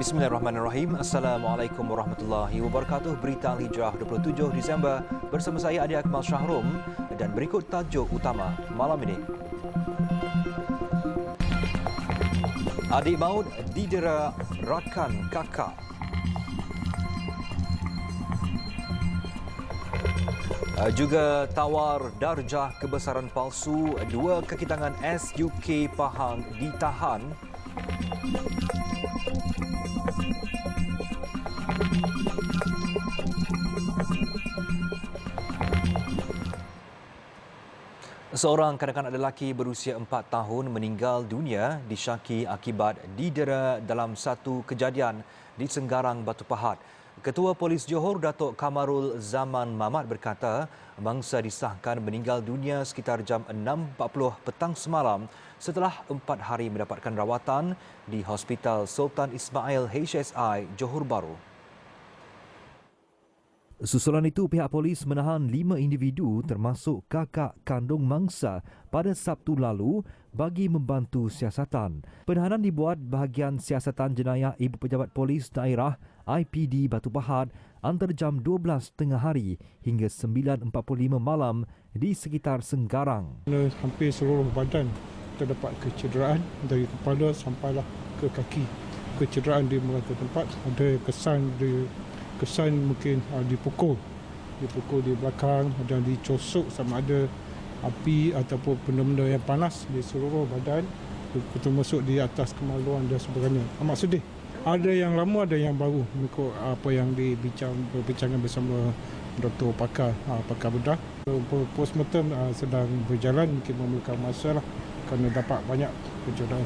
Bismillahirrahmanirrahim. Assalamualaikum warahmatullahi wabarakatuh. Berita Al-Hijrah 27 Disember bersama saya Adi Akmal Syahrum dan berikut tajuk utama malam ini. Adik maut didera rakan kakak. Juga tawar darjah kebesaran palsu, dua kaki tangan SUK Pahang ditahan. Seorang kanak-kanak lelaki berusia 4 tahun meninggal dunia disyaki akibat didera dalam satu kejadian di Senggarang Batu Pahat. Ketua Polis Johor Datuk Kamarul Zaman Mamat berkata mangsa disahkan meninggal dunia sekitar jam 6.40 petang semalam setelah 4 hari mendapatkan rawatan di Hospital Sultan Ismail HSI Johor Bahru. Susulan itu, pihak polis menahan 5 individu termasuk kakak kandung mangsa pada Sabtu lalu bagi membantu siasatan. Penahanan dibuat bahagian siasatan jenayah Ibu Pejabat Polis Daerah IPD Batu Pahat antara jam 12 tengah hari hingga 9.45 malam di sekitar Senggarang. Hampir seluruh badan terdapat kecederaan dari kepala sampailah ke kaki. Kecederaan di beberapa tempat ada kesan mungkin dipukul di belakang dan dicosok sama ada api ataupun benda-benda yang panas di seluruh badan termasuk di atas kemaluan dan sebagainya. Amat sedih. Ada yang lama, ada yang baru mengikut apa yang dibincangkan bersama Dr. Pakar bedah. Postmortem sedang berjalan, mungkin memerlukan masa lah kerana dapat banyak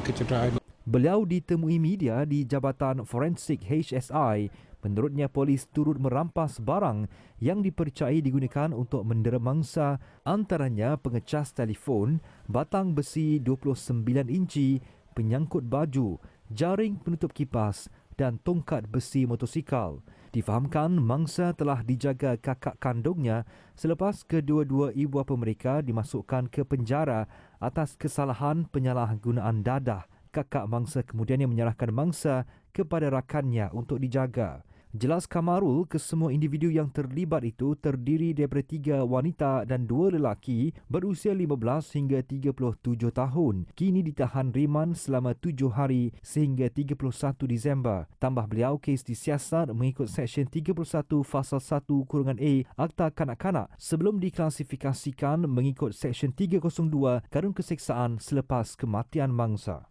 kecederaan. Beliau ditemui media di Jabatan Forensik HSI. Menurutnya, polis turut merampas barang yang dipercayai digunakan untuk mendera mangsa, antaranya pengecas telefon, batang besi 29 inci, penyangkut baju, jaring penutup kipas dan tongkat besi motosikal. Difahamkan mangsa telah dijaga kakak kandungnya selepas kedua-dua ibu bapa mereka dimasukkan ke penjara atas kesalahan penyalahgunaan dadah. Kakak mangsa kemudiannya menyerahkan mangsa kepada rakannya untuk dijaga. Jelas Kamarul, kesemua individu yang terlibat itu terdiri daripada 3 wanita dan 2 lelaki berusia 15 hingga 37 tahun. Kini ditahan riman selama 7 hari sehingga 31 Disember. Tambah beliau, kes disiasat mengikut Seksyen 31 Fasal 1-A Akta Kanak-Kanak sebelum diklasifikasikan mengikut Seksyen 302 Kanun Keseksaan selepas kematian mangsa.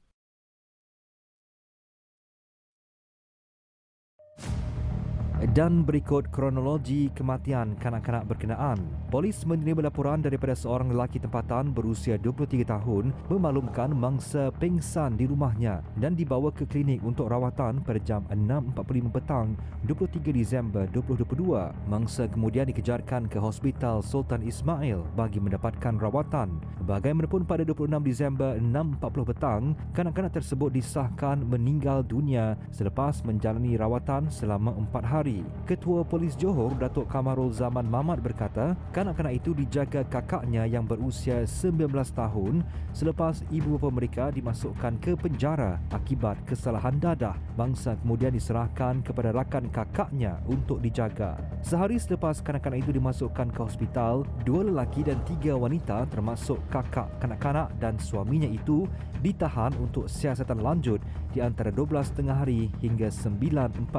Dan berikut kronologi kematian kanak-kanak berkenaan. Polis menerima laporan daripada seorang lelaki tempatan berusia 23 tahun memaklumkan mangsa pengsan di rumahnya dan dibawa ke klinik untuk rawatan pada jam 6.45 petang 23 Disember 2022. Mangsa kemudian dikejarkan ke Hospital Sultan Ismail bagi mendapatkan rawatan. Bagaimanapun pada 26 Disember 6.40 petang, kanak-kanak tersebut disahkan meninggal dunia selepas menjalani rawatan selama 4 hari. Ketua Polis Johor Datuk Kamarul Zaman Mamat berkata kanak-kanak itu dijaga kakaknya yang berusia 19 tahun selepas ibu bapa mereka dimasukkan ke penjara akibat kesalahan dadah. Mangsa kemudian diserahkan kepada rakan kakaknya untuk dijaga. Sehari selepas kanak-kanak itu dimasukkan ke hospital, 2 lelaki dan 3 wanita termasuk kakak kanak-kanak dan suaminya itu ditahan untuk siasatan lanjut di antara 12 tengah hari hingga 9.45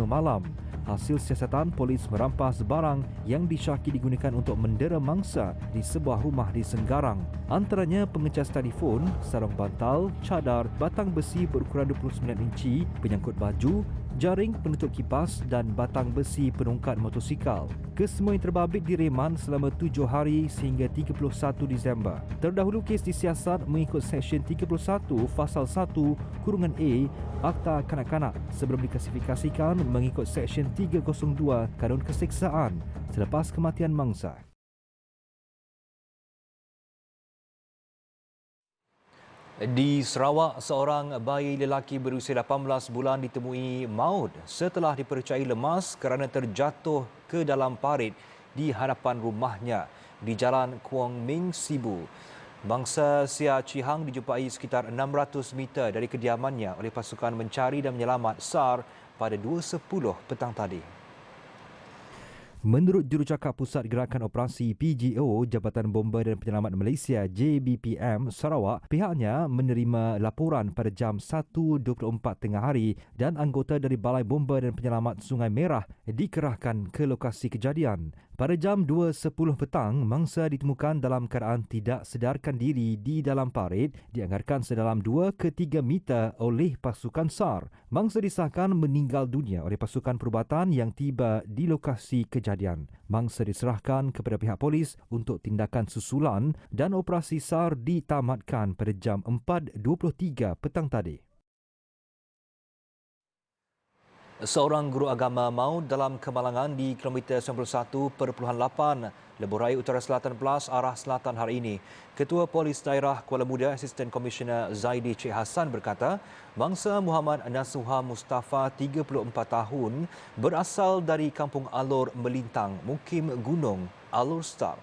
malam. Hasil siasatan, polis merampas barang yang disyaki digunakan untuk mendera mangsa di sebuah rumah di Senggarang. Antaranya pengecas telefon, sarung bantal, cadar, batang besi berukuran 29 inci, penyangkut baju, jaring penutup kipas dan batang besi penungkat motosikal. Kesemua yang terbabit direman selama 7 hari sehingga 31 Disember. Terdahulu kes disiasat mengikut Seksyen 31 Fasal 1-A Akta Kanak-Kanak sebelum diklasifikasikan mengikut Seksyen 302 Kanun Keseksaan selepas kematian mangsa. Di Sarawak, seorang bayi lelaki berusia 18 bulan ditemui maut setelah dipercayai lemas kerana terjatuh ke dalam parit di hadapan rumahnya di Jalan Kuang Ming Sibu. Mangsa Sia Chihang dijumpai sekitar 600 meter dari kediamannya oleh pasukan mencari dan menyelamat SAR pada 2.10 petang tadi. Menurut jurucakap Pusat Gerakan Operasi PGO Jabatan Bomba dan Penyelamat Malaysia JBPM Sarawak, pihaknya menerima laporan pada jam 1.24 tengah hari dan anggota dari Balai Bomba dan Penyelamat Sungai Merah dikerahkan ke lokasi kejadian. Pada jam 2.10 petang, mangsa ditemukan dalam keadaan tidak sedarkan diri di dalam parit dianggarkan sedalam 2 ke 3 meter oleh pasukan SAR. Mangsa disahkan meninggal dunia oleh pasukan perubatan yang tiba di lokasi kejadian. Mangsa diserahkan kepada pihak polis untuk tindakan susulan dan operasi SAR ditamatkan pada jam 4.23 petang tadi. Seorang guru agama maut dalam kemalangan di kilometer 91.8 Lebuh Raya Utara Selatan Pelas arah selatan hari ini. Ketua Polis Daerah Kuala Muda Asisten Komisioner Zaidi Cik Hassan berkata, mangsa Muhammad Nasuha Mustafa 34 tahun berasal dari Kampung Alor Melintang, Mukim Gunung, Alor Star.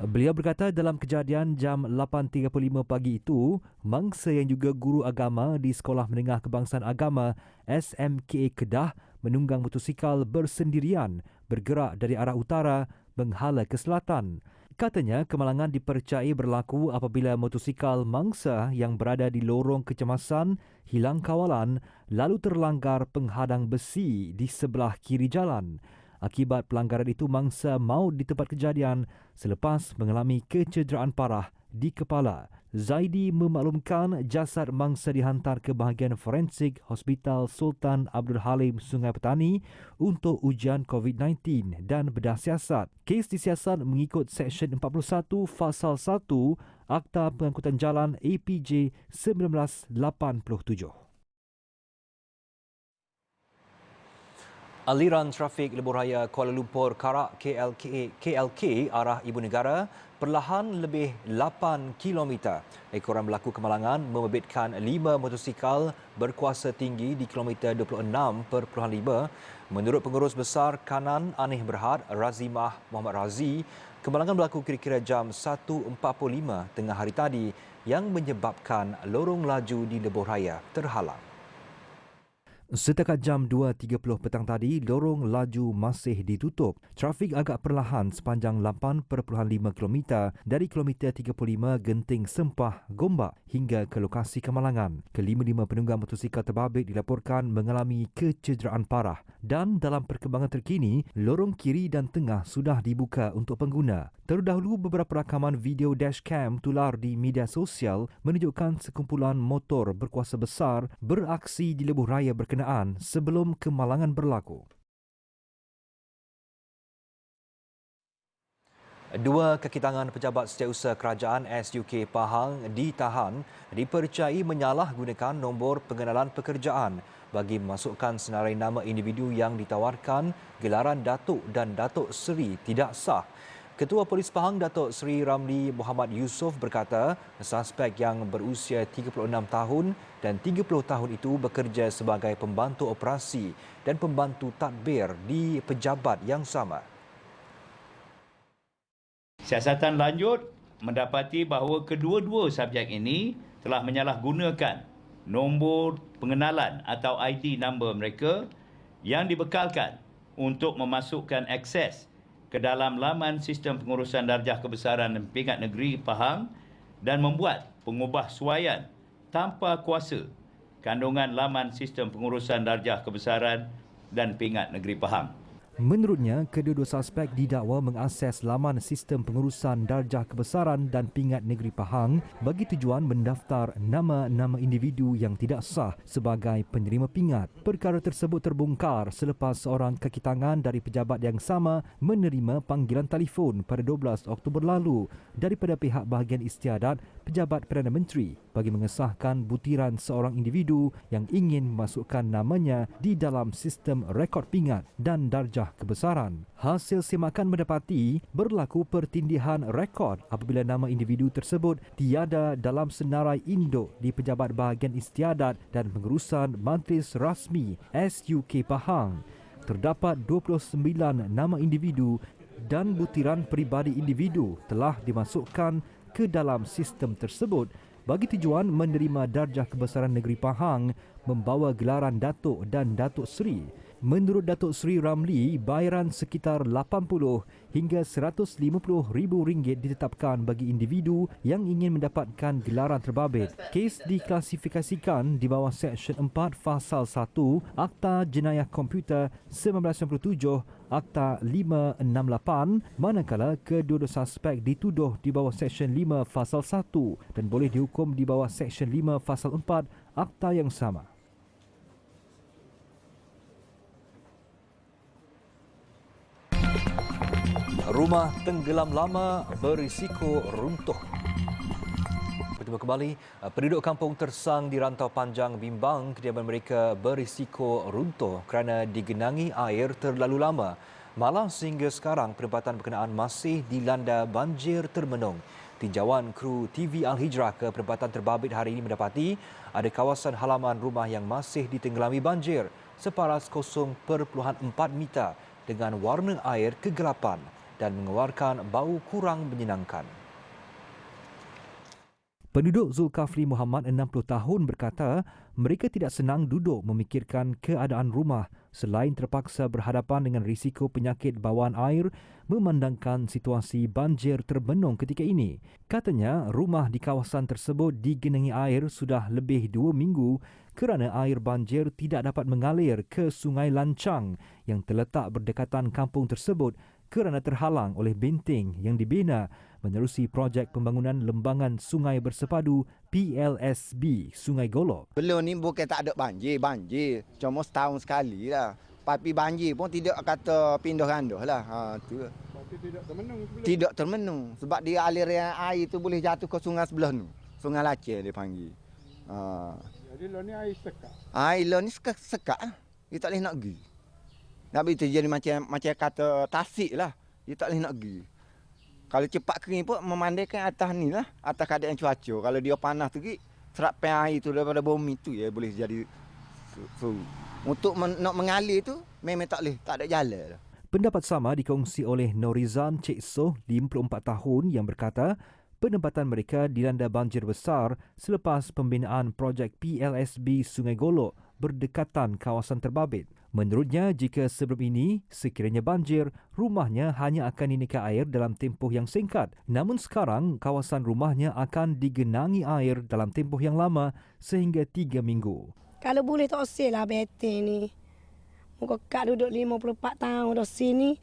Beliau berkata dalam kejadian jam 8.35 pagi itu, mangsa yang juga guru agama di Sekolah Menengah Kebangsaan Agama SMKA Kedah menunggang motosikal bersendirian bergerak dari arah utara menghala ke selatan. Katanya kemalangan dipercayai berlaku apabila motosikal mangsa yang berada di lorong kecemasan hilang kawalan lalu terlanggar penghadang besi di sebelah kiri jalan. Akibat pelanggaran itu, mangsa maut di tempat kejadian selepas mengalami kecederaan parah di kepala. Zaidi memaklumkan jasad mangsa dihantar ke bahagian forensik Hospital Sultan Abdul Halim Sungai Petani untuk ujian COVID-19 dan bedah siasat. Kes disiasat mengikut Seksyen 41 Fasal 1 Akta Pengangkutan Jalan APJ 1987. Aliran trafik lebuh raya Kuala Lumpur Karak KLK arah Ibu Negara perlahan lebih 8 km. Ekoran berlaku kemalangan membebitkan 5 motosikal berkuasa tinggi di kilometer 26.5. Menurut Pengurus Besar Kanan Aneh Berhad Razimah Muhammad Razi, kemalangan berlaku kira-kira jam 1.45 tengah hari tadi yang menyebabkan lorong laju di lebuh raya terhalang. Setakat jam 2.30 petang tadi, lorong laju masih ditutup. Trafik agak perlahan sepanjang 8.5 km dari kilometer 35 Genting Sempah Gombak hingga ke lokasi kemalangan. Kelima-lima penunggang motosikal terbabit dilaporkan mengalami kecederaan parah dan dalam perkembangan terkini, lorong kiri dan tengah sudah dibuka untuk pengguna. Terdahulu, beberapa rakaman video dashcam tular di media sosial menunjukkan sekumpulan motor berkuasa besar beraksi di lebuh raya berkenaan sebelum kemalangan berlaku. Dua kaki tangan pejabat setiausaha kerajaan SUK Pahang ditahan dipercayai menyalahgunakan nombor pengenalan pekerjaan bagi memasukkan senarai nama individu yang ditawarkan gelaran Datuk dan Datuk Seri tidak sah. Ketua Polis Pahang Datuk Seri Ramli Muhammad Yusof berkata suspek yang berusia 36 tahun dan 30 tahun itu bekerja sebagai pembantu operasi dan pembantu tadbir di pejabat yang sama. Siasatan lanjut mendapati bahawa kedua-dua subjek ini telah menyalahgunakan nombor pengenalan atau ID number mereka yang dibekalkan untuk memasukkan akses ke dalam laman sistem pengurusan darjah kebesaran dan pingat negeri Pahang dan membuat pengubahsuaian tanpa kuasa kandungan laman sistem pengurusan darjah kebesaran dan pingat negeri Pahang. Menurutnya, kedua-dua suspek didakwa mengakses laman sistem pengurusan darjah kebesaran dan pingat negeri Pahang bagi tujuan mendaftar nama-nama individu yang tidak sah sebagai penerima pingat. Perkara tersebut terbongkar selepas seorang kaki tangan dari pejabat yang sama menerima panggilan telefon pada 12 Oktober lalu daripada pihak bahagian istiadat Pejabat Perdana Menteri bagi mengesahkan butiran seorang individu yang ingin memasukkan namanya di dalam sistem rekod pingat dan darjah kebesaran. Hasil semakan mendapati berlaku pertindihan rekod apabila nama individu tersebut tiada dalam senarai induk di Pejabat Bahagian Istiadat dan Pengurusan Majlis Rasmi SUK Pahang. Terdapat 29 nama individu dan butiran peribadi individu telah dimasukkan ke dalam sistem tersebut bagi tujuan menerima darjah kebesaran negeri Pahang membawa gelaran Datuk dan Datuk Seri. Menurut Datuk Seri Ramli, bayaran sekitar 80 hingga RM150,000 ditetapkan bagi individu yang ingin mendapatkan gelaran terbabit. Kes diklasifikasikan di bawah Seksyen 4 Fasal 1 Akta Jenayah Komputer 1997 Akta 568, manakala kedua-dua suspek dituduh di bawah Seksyen 5 Fasal 1 dan boleh dihukum di bawah Seksyen 5 Fasal 4 Akta yang sama. Rumah tenggelam lama berisiko runtuh. Bertemu kembali, penduduk kampung Tersang di Rantau Panjang bimbang kediaman mereka berisiko runtuh kerana digenangi air terlalu lama. Malah sehingga sekarang penempatan berkenaan masih dilanda banjir termenung. Tinjauan kru TV Al-Hijrah ke penempatan terbabit hari ini mendapati ada kawasan halaman rumah yang masih ditenggelami banjir separas 0.4 meter dengan warna air kegelapan dan mengeluarkan bau kurang menyenangkan. Penduduk Zulkafli Muhammad 60 tahun berkata mereka tidak senang duduk memikirkan keadaan rumah selain terpaksa berhadapan dengan risiko penyakit bawaan air memandangkan situasi banjir terbenung ketika ini. Katanya rumah di kawasan tersebut digenangi air sudah lebih 2 minggu kerana air banjir tidak dapat mengalir ke Sungai Lancang yang terletak berdekatan kampung tersebut kerana terhalang oleh benteng yang dibina menerusi projek pembangunan lembangan sungai bersepadu PLSB Sungai Golok. Belum ni bukan tak ada banjir. Cuma setahun sekali lah. Tapi banjir pun tidak kata pindah-randah lah. Tu. Tapi tidak termenung sebelum. Tidak termenung. Sebab dia aliran air tu boleh jatuh ke sungai sebelah tu. Sungai Laceh dia panggil. Jadi lo ni air sekat. Air lo ni sekat lah. Dia tak boleh nak pergi. Tapi itu jadi macam kata tasik lah. Dia tak boleh nak pergi. Kalau cepat kering pun memandaikan atas ni lah. Atas keadaan cuaca. Kalau dia panas tu, serapan air tu daripada bumi tu ya boleh jadi. Untuk nak mengalir tu memang tak boleh. Tak ada jalan lah. Pendapat sama dikongsi oleh Norizan Cik Soh, 54 tahun yang berkata penempatan mereka dilanda banjir besar selepas pembinaan projek PLSB Sungai Golok berdekatan kawasan terbabit. Menurutnya, jika sebelum ini sekiranya banjir, rumahnya hanya akan dinika air dalam tempoh yang singkat. Namun sekarang, kawasan rumahnya akan digenangi air dalam tempoh yang lama sehingga 3 minggu. Kalau boleh tak usah lah betul ni. Muka kak duduk 54 tahun dah sini.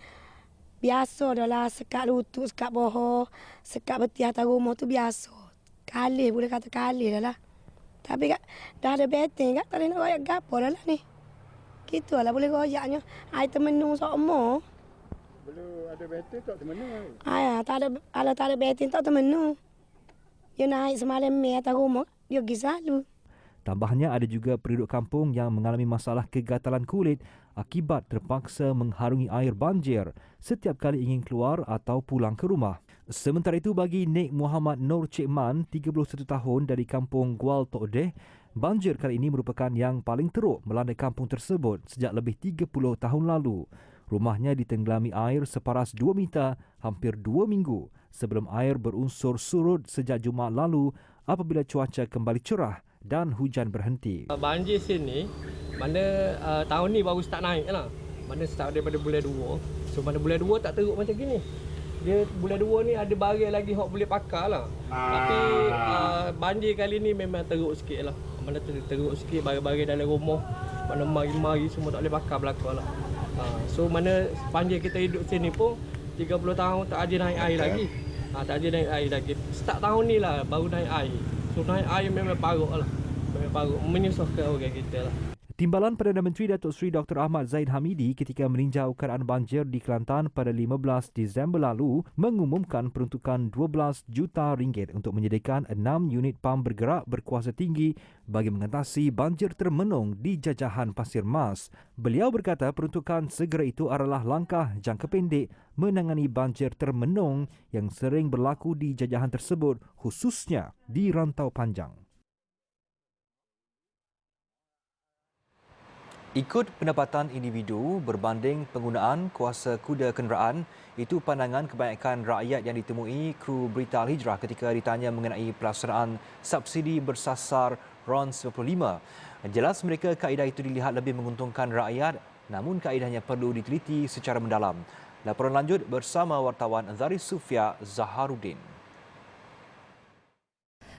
Biasa dah lah sekat lutut, sekat boho, sekat beti atas rumah tu biasa. Kalih boleh kata kalih dah lah. Tapi kak, dah ada betul kak, tak boleh nak royak gapo dah lah ni. Gitu lah boleh royaknya. Air termenung sama. Belum ada betul tak termenung. Tak ada, kalau tak ada betul tak termenung. Dia naik semalam atas rumah, dia pergi selalu. Tambahnya ada juga penduduk kampung yang mengalami masalah kegatalan kulit akibat terpaksa mengharungi air banjir setiap kali ingin keluar atau pulang ke rumah. Sementara itu bagi Nek Muhammad Nur Cik Man, 31 tahun dari kampung Gual Tok Deh, banjir kali ini merupakan yang paling teruk melanda kampung tersebut sejak lebih 30 tahun lalu. Rumahnya ditenggelami air separas 2 meter hampir 2 minggu sebelum air berunsur surut sejak Jumaat lalu apabila cuaca kembali cerah dan hujan berhenti. Banjir sini, mana tahun ni baru start naik lah. Mana start daripada bulan 2. So mana bulan 2 tak teruk macam gini. Dia bulan 2 ni ada barang lagi hok boleh pakar lah. Tapi banjir kali ni memang teruk sikit lah. Mana teruk sikit barang-barang dalam rumah. Mana mari-mari semua tak boleh pakar belakang lah. So mana banjir kita hidup sini pun 30 tahun tak ada naik air lagi. Tak ada naik air lagi. Start tahun ni lah baru naik air. So naik air memang paruk lah. Memang paruk. Menyusahkan orang kita lah. Timbalan Perdana Menteri Datuk Seri Dr. Ahmad Zahid Hamidi ketika meninjau keadaan banjir di Kelantan pada 15 Disember lalu mengumumkan peruntukan 12 juta ringgit untuk menyediakan 6 unit pam bergerak berkuasa tinggi bagi mengatasi banjir termenung di jajahan Pasir Mas. Beliau berkata peruntukan segera itu adalah langkah jangka pendek menangani banjir termenung yang sering berlaku di jajahan tersebut khususnya di Rantau Panjang. Ikut pendapatan individu berbanding penggunaan kuasa kuda kenderaan, itu pandangan kebanyakan rakyat yang ditemui kru Berita Al-Hijrah ketika ditanya mengenai pelaksanaan subsidi bersasar RON 95. Jelas mereka kaedah itu dilihat lebih menguntungkan rakyat, namun kaedahnya perlu diteliti secara mendalam. Laporan lanjut bersama wartawan Zari Sufia Zaharuddin.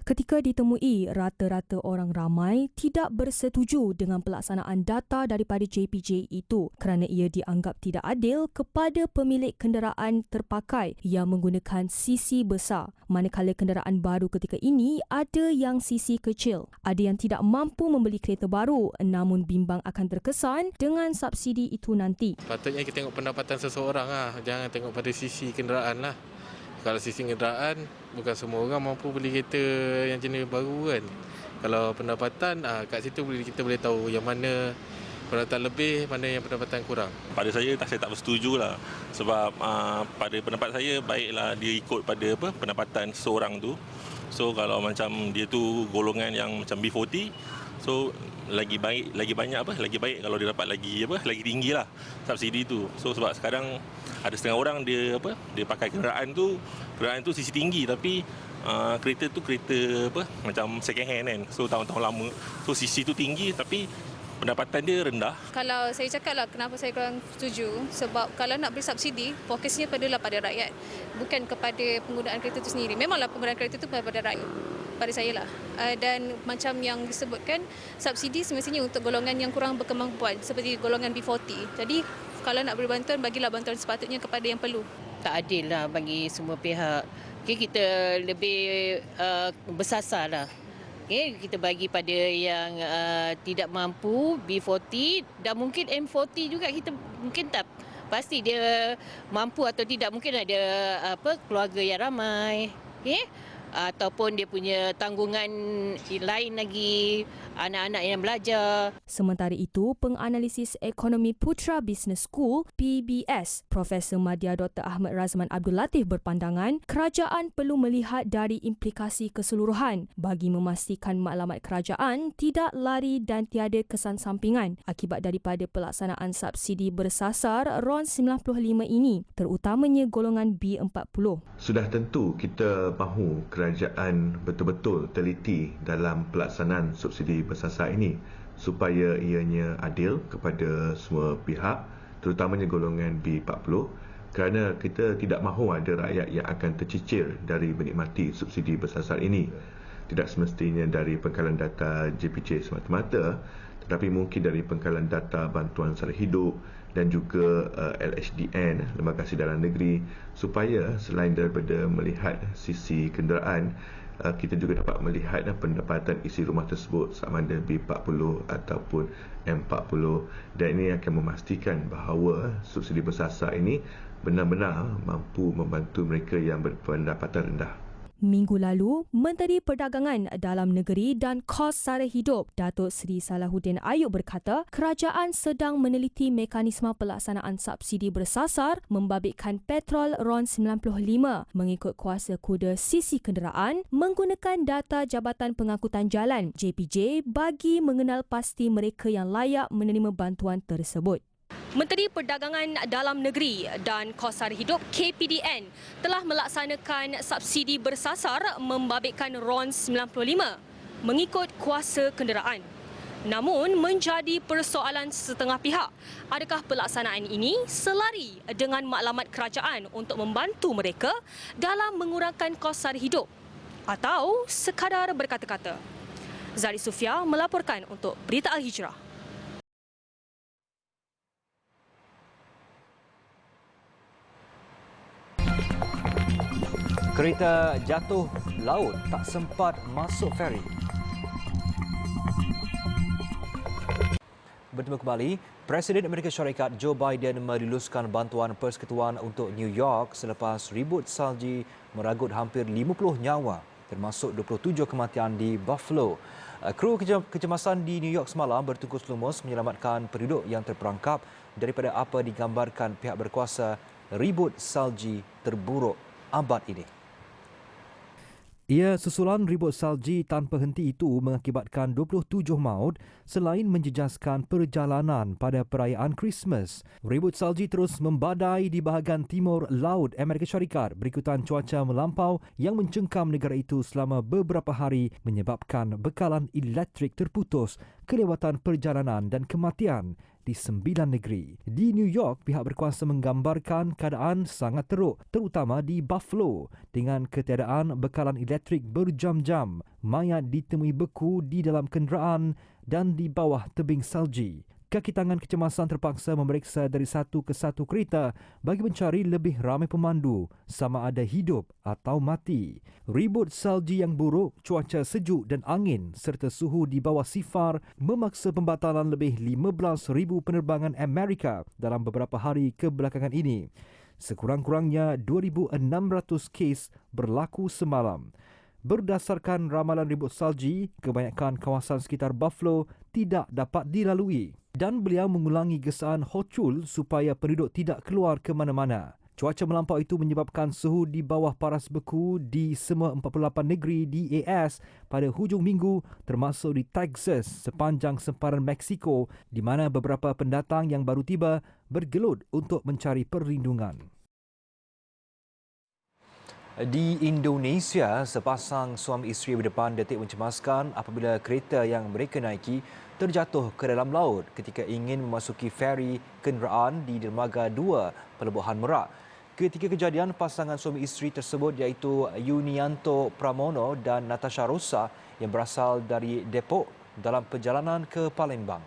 Ketika ditemui, rata-rata orang ramai tidak bersetuju dengan pelaksanaan data daripada JPJ itu kerana ia dianggap tidak adil kepada pemilik kenderaan terpakai yang menggunakan sisi besar. Manakala kenderaan baru ketika ini ada yang sisi kecil. Ada yang tidak mampu membeli kereta baru namun bimbang akan terkesan dengan subsidi itu nanti. Patutnya kita tengok pendapatan seseorang lah. Jangan tengok pada sisi kenderaan lah. Kalau sisi kenderaan, bukan semua orang mampu beli kereta yang jenis baru kan. Kalau pendapatan, kat situ kita boleh tahu yang mana pendapatan lebih, mana yang pendapatan kurang. Pada saya tak bersetuju lah. Sebab pada pendapat saya, baiklah dia ikut pada pendapatan seorang tu. So kalau macam dia tu golongan yang macam B40, so lagi baik kalau dia dapat lagi tinggi lah subsidi tu. So sebab sekarang ada setengah orang dia pakai kenderaan tu sisi tinggi tapi kereta tu macam second hand kan. So tahun-tahun lama. So sisi tu tinggi tapi pendapatan dia rendah. Kalau saya cakap lah kenapa saya kurang setuju, sebab kalau nak beri subsidi, fokusnya pada rakyat, bukan kepada penggunaan kereta itu sendiri. Memanglah penggunaan kereta itu pada rakyat, pada saya lah. Dan macam yang disebutkan, subsidi semestinya untuk golongan yang kurang berkemampuan, seperti golongan B40. Jadi kalau nak beri bantuan, bagilah bantuan sepatutnya kepada yang perlu. Tak adil lah bagi semua pihak. Okay, kita lebih bersasar lah. Okay, kita bagi pada yang tidak mampu, B40 dan mungkin M40 juga kita mungkin tak pasti dia mampu atau tidak. Mungkin ada keluarga yang ramai, okay? Ataupun dia punya tanggungan lain lagi, anak-anak yang belajar. Sementara itu, penganalisis ekonomi Putra Business School PBS, Profesor Madya Dr. Ahmad Razman Abdul Latif berpandangan kerajaan perlu melihat dari implikasi keseluruhan bagi memastikan maklumat kerajaan tidak lari dan tiada kesan sampingan akibat daripada pelaksanaan subsidi bersasar RON 95 ini, terutamanya golongan B40. Sudah tentu kita mahu kerajaan betul-betul teliti dalam pelaksanaan subsidi bersasar ini supaya ianya adil kepada semua pihak, terutamanya golongan B40, kerana kita tidak mahu ada rakyat yang akan tercicir dari menikmati subsidi bersasar ini. Tidak semestinya dari pengkalan data JPJ semata-mata, tetapi mungkin dari pengkalan data bantuan sara hidup dan juga LHDN, Lembaga Sidaran Negeri, supaya selain daripada melihat sisi kenderaan, kita juga dapat melihat pendapatan isi rumah tersebut sama ada B40 ataupun M40, dan ini akan memastikan bahawa subsidi bersasar ini benar-benar mampu membantu mereka yang berpendapatan rendah. Minggu lalu, Menteri Perdagangan Dalam Negeri dan Kos Sara Hidup, Datuk Seri Salahuddin Ayub berkata, kerajaan sedang meneliti mekanisme pelaksanaan subsidi bersasar membabitkan petrol RON 95 mengikut kuasa kuda sisi kenderaan menggunakan data Jabatan Pengangkutan Jalan JPJ bagi mengenal pasti mereka yang layak menerima bantuan tersebut. Menteri Perdagangan Dalam Negeri dan Kos Sara Hidup KPDN telah melaksanakan subsidi bersasar membabitkan RON 95 mengikut kuasa kenderaan. Namun menjadi persoalan setengah pihak, adakah pelaksanaan ini selari dengan maklumat kerajaan untuk membantu mereka dalam mengurangkan kos sara hidup atau sekadar berkata-kata? Zari Sufia melaporkan untuk Berita Al-Hijrah. Kereta jatuh laut tak sempat masuk feri. Bertemu kembali, Presiden Amerika Syarikat Joe Biden meriluskan bantuan persekutuan untuk New York selepas ribut salji meragut hampir 50 nyawa, termasuk 27 kematian di Buffalo. Kru kecemasan di New York semalam bertungkus lumus menyelamatkan penduduk yang terperangkap daripada apa digambarkan pihak berkuasa ribut salji terburuk abad ini. Ia susulan ribut salji tanpa henti itu mengakibatkan 27 maut selain menjejaskan perjalanan pada perayaan Christmas. Ribut salji terus membadai di bahagian timur laut Amerika Syarikat berikutan cuaca melampau yang mencengkam negara itu selama beberapa hari menyebabkan bekalan elektrik terputus, kelewatan perjalanan dan kematian di 9 negeri. Di New York, pihak berkuasa menggambarkan keadaan sangat teruk, terutama di Buffalo dengan ketiadaan bekalan elektrik berjam-jam. Mayat ditemui beku di dalam kenderaan dan di bawah tebing salji. Kaki tangan kecemasan terpaksa memeriksa dari satu ke satu kereta bagi mencari lebih ramai pemandu sama ada hidup atau mati. Ribut salji yang buruk, cuaca sejuk dan angin serta suhu di bawah sifar memaksa pembatalan lebih 15,000 penerbangan Amerika dalam beberapa hari kebelakangan ini. Sekurang-kurangnya 2,600 kes berlaku semalam. Berdasarkan ramalan ribut salji, kebanyakan kawasan sekitar Buffalo tidak dapat dilalui dan beliau mengulangi gesaan hocul supaya penduduk tidak keluar ke mana-mana. Cuaca melampau itu menyebabkan suhu di bawah paras beku di semua 48 negeri di AS pada hujung minggu termasuk di Texas sepanjang sempadan Mexico di mana beberapa pendatang yang baru tiba bergelut untuk mencari perlindungan. Di Indonesia, sepasang suami isteri berdepan detik mencemaskan apabila kereta yang mereka naiki terjatuh ke dalam laut ketika ingin memasuki feri kenderaan di Dermaga 2, Pelabuhan Merak. Ketika kejadian, pasangan suami isteri tersebut iaitu Yunianto Pramono dan Natasha Rosa yang berasal dari Depok dalam perjalanan ke Palembang.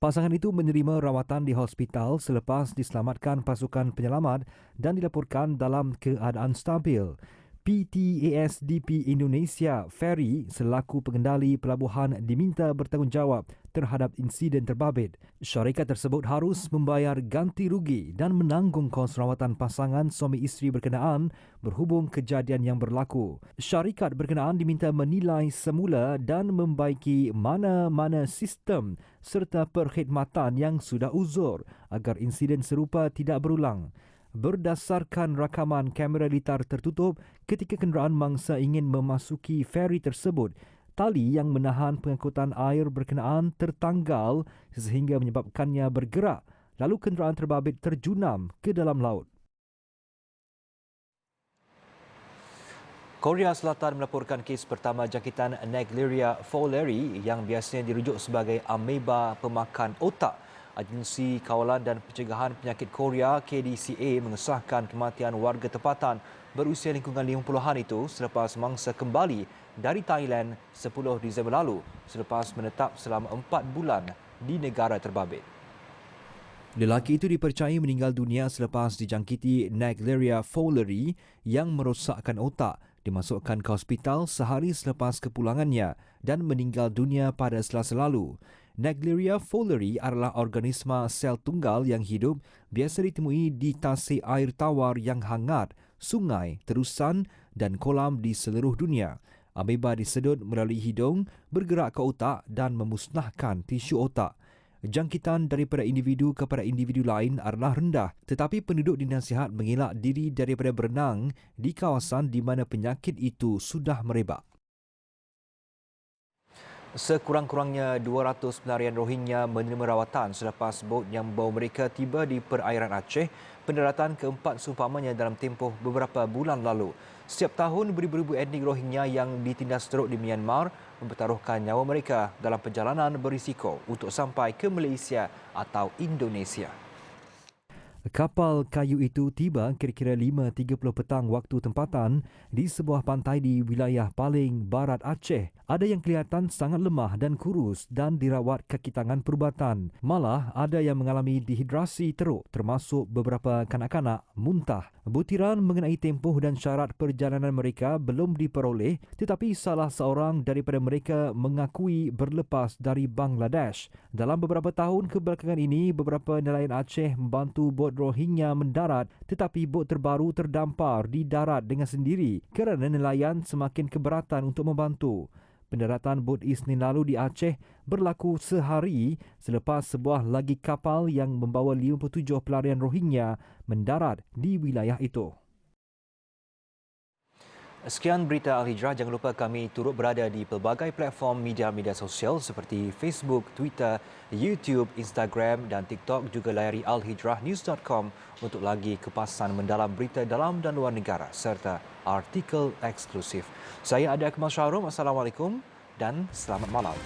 Pasangan itu menerima rawatan di hospital selepas diselamatkan pasukan penyelamat dan dilaporkan dalam keadaan stabil. PT ASDP Indonesia Ferry selaku pengendali pelabuhan diminta bertanggungjawab terhadap insiden terbabit. Syarikat tersebut harus membayar ganti rugi dan menanggung kos rawatan pasangan suami isteri berkenaan berhubung kejadian yang berlaku. Syarikat berkenaan diminta menilai semula dan membaiki mana-mana sistem serta perkhidmatan yang sudah uzur agar insiden serupa tidak berulang. Berdasarkan rakaman kamera litar tertutup ketika kenderaan mangsa ingin memasuki feri tersebut, tali yang menahan pengangkutan air berkenaan tertanggal sehingga menyebabkannya bergerak, lalu kenderaan terbabit terjunam ke dalam laut. Korea Selatan melaporkan kes pertama jangkitan Naegleria fowleri yang biasanya dirujuk sebagai ameba pemakan otak. Agensi Kawalan dan Pencegahan Penyakit Korea KDCA mengesahkan kematian warga tempatan berusia lingkungan 50-an itu selepas mangsa kembali dari Thailand 10 Disember lalu selepas menetap selama 4 bulan di negara terbabit. Lelaki itu dipercayai meninggal dunia selepas dijangkiti Naegleria fowleri yang merosakkan otak, dimasukkan ke hospital sehari selepas kepulangannya dan meninggal dunia pada Selasa lalu. Naegleria fowleri adalah organisma sel tunggal yang hidup biasa ditemui di tasik air tawar yang hangat, sungai, terusan dan kolam di seluruh dunia. Ameba disedut melalui hidung, bergerak ke otak dan memusnahkan tisu otak. Jangkitan daripada individu kepada individu lain adalah rendah, tetapi penduduk dinasihat mengelak diri daripada berenang di kawasan di mana penyakit itu sudah merebak. Sekurang-kurangnya 200 pelarian Rohingya menerima rawatan selepas bot yang membawa mereka tiba di perairan Aceh, pendaratan keempat seumpamanya dalam tempoh beberapa bulan lalu. Setiap tahun, beribu-ribu etnik Rohingya yang ditindas teruk di Myanmar mempertaruhkan nyawa mereka dalam perjalanan berisiko untuk sampai ke Malaysia atau Indonesia. Kapal kayu itu tiba kira-kira 5.30 petang waktu tempatan di sebuah pantai di wilayah paling barat Aceh. Ada yang kelihatan sangat lemah dan kurus dan dirawat kaki tangan perubatan. Malah ada yang mengalami dehidrasi teruk termasuk beberapa kanak-kanak muntah. Butiran mengenai tempoh dan syarat perjalanan mereka belum diperoleh tetapi salah seorang daripada mereka mengakui berlepas dari Bangladesh. Dalam beberapa tahun kebelakangan ini, beberapa nelayan Aceh membantu bot Rohingya mendarat tetapi bot terbaru terdampar di darat dengan sendiri kerana nelayan semakin keberatan untuk membantu. Pendaratan bot Isnin lalu di Aceh berlaku sehari selepas sebuah lagi kapal yang membawa 57 pelarian Rohingya mendarat di wilayah itu. Sekian berita Al-Hijrah. Jangan lupa kami turut berada di pelbagai platform media sosial seperti Facebook, Twitter, YouTube, Instagram dan TikTok. Juga layari alhijrahnews.com untuk lagi kupasan mendalam berita dalam dan luar negara serta artikel eksklusif. Saya Adi Akmal Syahrum. Assalamualaikum dan selamat malam.